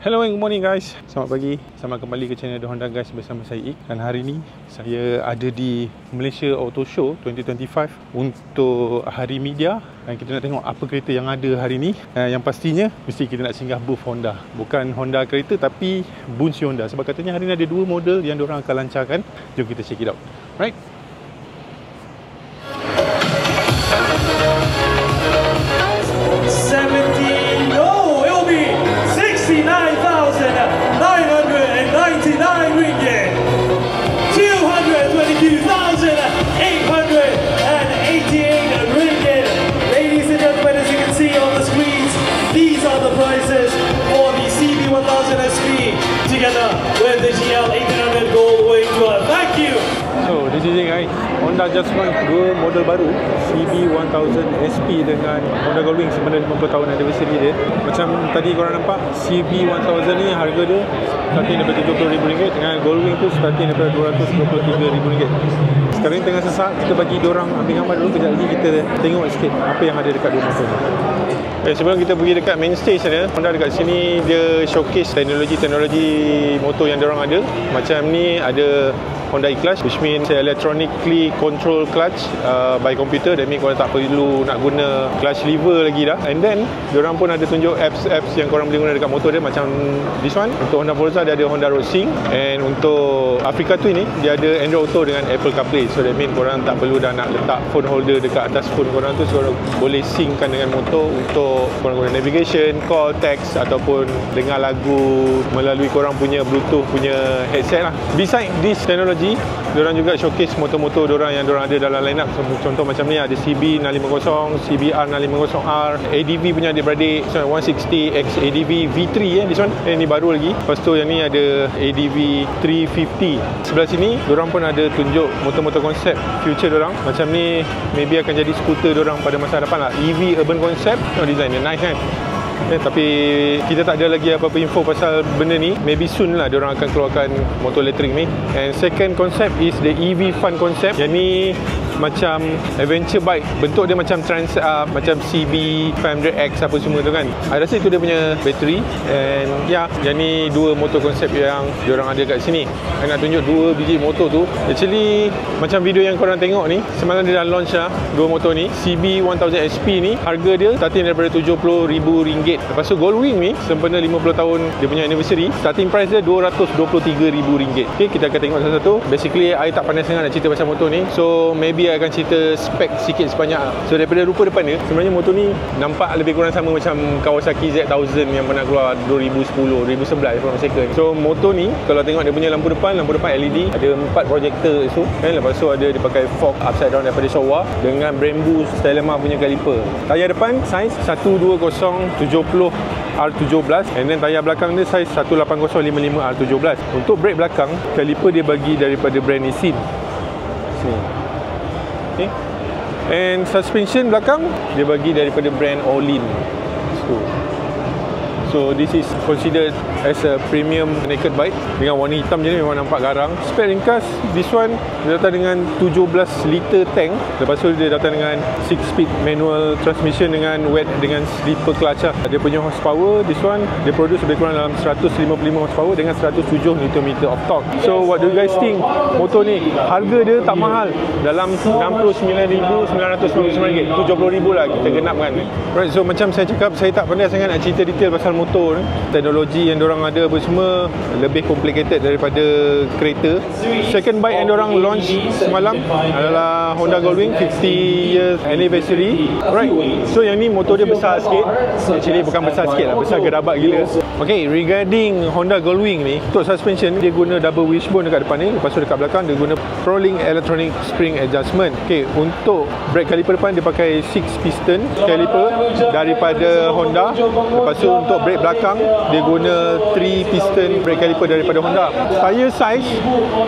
Hello and good morning guys. Selamat pagi. Selamat kembali ke channel The Honda Guys bersama saya Ik. Dan hari ni saya ada di Malaysia Auto Show 2025 untuk hari media. Dan kita nak tengok apa kereta yang ada hari ni. Yang pastinya mesti kita nak singgah booth Honda. Bukan Honda kereta tapi Bunsi Honda. Sebab katanya hari ni ada dua model yang diorang akan lancarkan. Jom kita check it out. Right? With the GL 1800 Gold Wing Tour. Thank you. So this is it guys. Honda just launched dua model baru, CB1000 SP dengan Honda Goldwing sebenarnya 50 tahun anniversary dia. Macam tadi korang nampak, CB1000 ni harga dia starting daripada RM70,000 dengan Goldwing tu starting daripada RM223,000. Sekarang ni tengah sesak, kita bagi diorang ambil gambar dulu. Kejap lagi kita tengok sikit apa yang ada dekat dua motor ni. Sebelum kita pergi dekat main stage sana, Honda dekat sini dia showcase teknologi motor yang diorang ada. Macam ni ada Honda E-Clutch, which means electronically control clutch by computer. That means korang tak perlu nak guna clutch lever lagi dah. And then diorang pun ada tunjuk apps yang korang boleh guna dekat motor dia. Macam this one, untuk Honda Forza dia ada Honda Road Sync. And untuk Africa Twin ni dia ada Android Auto dengan Apple CarPlay. So that means korang tak perlu dah nak letak phone holder dekat atas phone korang tu. So korang boleh synckan dengan motor untuk korang guna navigation, call, text ataupun dengar lagu melalui korang punya Bluetooth punya headset lah. Beside this technology, diorang juga showcase motor-motor diorang yang diorang ada dalam line up. Contoh macam ni ada CB650, CBR650R, ADV punya adik-beradik, 160X ADV V3 this one. Ni baru lagi. Lepas tu yang ni ada ADV 350. Sebelah sini diorang pun ada tunjuk motor-motor konsep future diorang. Macam ni maybe akan jadi skuter diorang pada masa depan lah. EV urban concept. Design dia nice kan. Tapi kita tak ada lagi apa-apa info pasal benda ni. Maybe soon lah diorang akan keluarkan motor elektrik ni. And second concept is the EV Fun concept. Yang ni macam adventure bike. Bentuk dia macam Trans Up, macam CB500X apa semua tu kan. I rasa itu dia punya bateri. And yang ni dua motor konsep yang diorang ada kat sini. I nak tunjuk dua biji motor tu. Actually macam video yang korang tengok ni, semalam dia dah launch lah dua motor ni. CB1000 SP ni harga dia starting daripada RM70,000. Lepas tu Goldwing ni sempena 50 tahun dia punya anniversary, starting price dia RM223,000. Okay, kita akan tengok satu-satu. Basically I tak pandai sangat nak cerita pasal motor ni, so maybe I akan cerita spek sikit sebanyak. So daripada rupa depan dia, sebenarnya motor ni nampak lebih kurang sama macam Kawasaki Z1000 yang pernah keluar 2010, 2011 if I'm not mistaken. So motor ni kalau tengok dia punya lampu depan LED, ada 4 projector tu kan. Lepas tu ada dia pakai fork upside down daripada Showa dengan Brembo Stellema punya caliper. Tayar depan saiz 120/70 R17 and then tayar belakang dia saiz 180/55 R17. Untuk brake belakang, caliper dia bagi daripada brand Nissin. Sini. Okay. And suspension belakang dia bagi daripada brand Olin. So this is considered as a premium naked bike. Dengan warna hitam je ni memang nampak garang. Spek ringkas, this one dia datang dengan 17 liter tank. Lepas tu dia datang dengan 6 speed manual transmission dengan wet dengan slipper clutch lah. Dia punya horsepower, this one dia produce lebih kurang dalam 155 horsepower dengan 107 Nm of torque. So what do you guys think? Motor ni harga dia tak mahal, dalam RM69,999, RM70,000 lah kita genapkan. Right, so macam saya cakap, saya tak pandai sangat nak cerita detail pasal motor ni. Teknologi yang diorang ada apa semua lebih complicated daripada kereta. Second bike yang diorang launch semalam adalah Honda Goldwing 50 years anniversary. Right, so yang ni motor dia besar sikit. Actually bukan besar sikit lah, besar gerabat gila. Okay, regarding Honda Goldwing ni, untuk suspension dia guna double wishbone dekat depan ni. Lepas tu dekat belakang dia guna ProLink electronic spring adjustment. Okay, untuk brake caliper depan dia pakai 6 piston caliper daripada Honda. Lepas tu untuk brake belakang dia guna 3 piston brake caliper daripada Honda. Tire size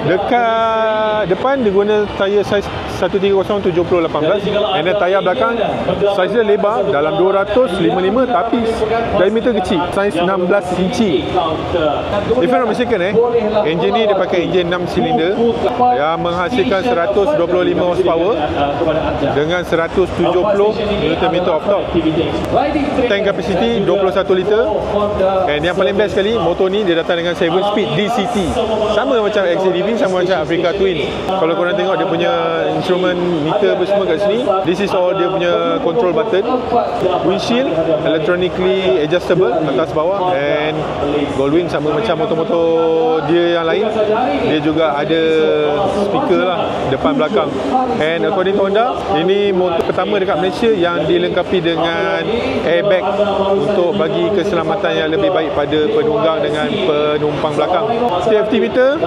dekat depan dia guna tire size 130/70/18 and then tayar belakang saiz dia lebar dalam 255 tapi diameter kecil, saiz 16 inci. If I'm not mistaken engine ni dia pakai enjin 6 silinder yang menghasilkan 125 horsepower dengan 170 Nm of torque. Tank capacity 21 liter And yang paling best sekali, motor ni dia datang dengan 7 speed DCT. Sama macam XADV, sama macam Africa Twin. Kalau korang tengok dia punya instrument meter apa semua kat sini, this is all dia punya control button. Windshield electronically adjustable atas bawah, and Goldwing sama macam motor-motor dia yang lain, dia juga ada speaker lah depan belakang. And according to Honda, ini motor pertama dekat Malaysia yang dilengkapi dengan airbag untuk bagi keselamatan yang lebih baik pada penunggang dengan penumpang belakang. Safety meter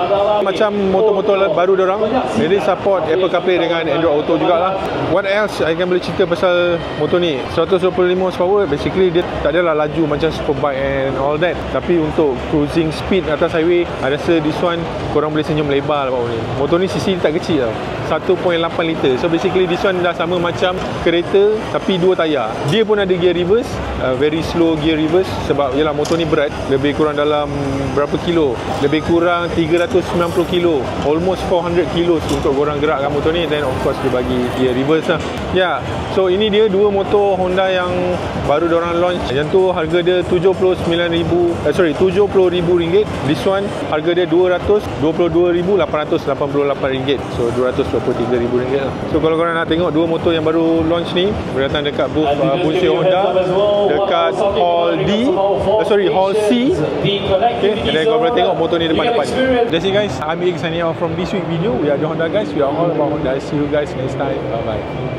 macam motor-motor baru diorang, jadi support Apple CarPlay dengan Android Auto jugalah. What else I akan boleh cerita pasal motor ni? 125 horsepower, basically dia tak adalah laju macam Superbike and all that, tapi untuk cruising speed atas highway, I rasa this one korang boleh senyum lebar lah bawah ni. Motor ni CC tak kecil tau, 1.8 liter. So basically this one dah sama macam kereta tapi 2 tayar. Dia pun ada gear reverse, very slow gear reverse, sebab yelah motor ni berat, lebih kurang dalam berapa kilo, lebih kurang 390 kilo, almost 400 kilo untuk korang gerakkan motor ni. Then of course dia bagi gear reverse lah. Ya, so ini dia dua motor Honda yang baru diorang launch. Yang tu harga dia RM70,000. This one harga dia RM222,888. So RM223,000 lah. So kalau korang nak tengok dua motor yang baru launch ni, boleh datang dekat booth Bunsi Honda dekat Hall C. Okay, dan korang boleh tengok motor ni depan-depan. That's it guys, I'm Ig signing off from this week video. We are the Honda guys, we are all about Honda. See you guys next time, bye bye.